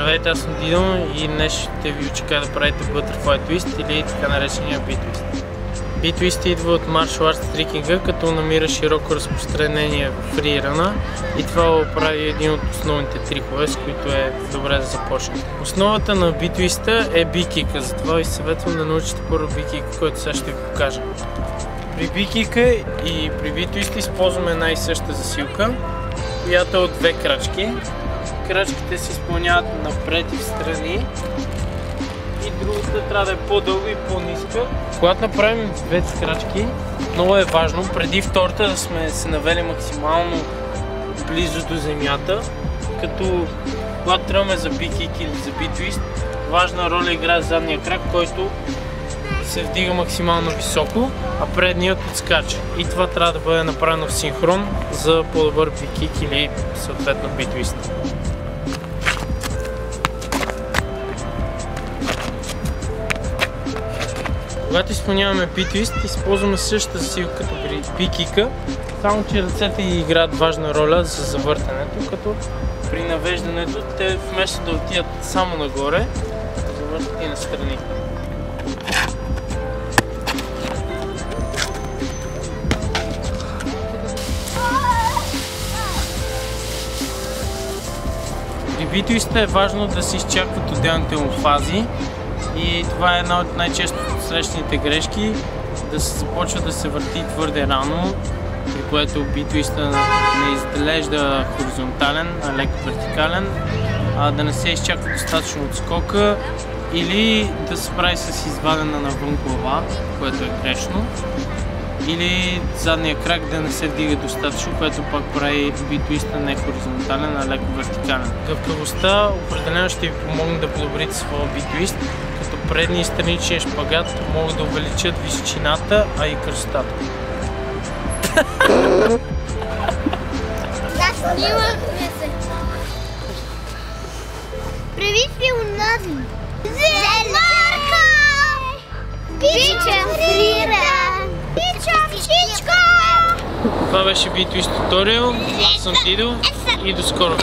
Здравейте, аз съм Дидо и днес ще ви уча как да правите Butterfly Twist или така наречения B-Twist. B-Twist идва от Martial Arts трикинга, като намира широко разпространение в фрирана и това прави един от основните трикове, с които е добре да започнете. Основата на B-Twist е B-Kick, затова ви съветвам да научите първо B-Kick, който сега ще ви покажа. При B-Kick и при B-Twist използваме една и съща засилка, която е от две крачки. Крачките се изпълняват напред и в страни и другата трябва да е по-дълга и по-ниска. Когато направим две крачки, много е важно преди втората да сме се навели максимално близо до земята, като когато тръгваме за B-Kick или за B-Twist, важна роля играе задния крак, който се вдига максимално високо, а предният отскача. И това трябва да бъде направено в синхрон за по-добър B-Kick или съответно B-Twist. Когато изпълняваме B-Twist, използваме същата засилка като при B-Kick-а, само че ръцете играят важна роля за завъртането, като при навеждането те вместо да отидат само нагоре, завъртат и настрани. При B-Twist е важно да се изчакват отделните му фази и това е една от най-често срещаните грешки, да се започва да се върти твърде рано, при което B-Twist не изглежда хоризонтален, а леко вертикален, да не се изчаква достатъчно от скока или да се прави с извадена навън глава, което е грешно, или задния крак да не се вдига достатъчно, което пак прави B-Twist не хоризонтален, а леко вертикален. Гъвкавостта определено ще ви помогне да подобрите своя B-Twist, като предни и страничен шпагат могат да увеличат височината, а и красотата. Привет, Леонади! Зеларка! Пичам фрира! Пичам птичка! Това беше B-Twist туториал. Аз съм Дидо и до скоро!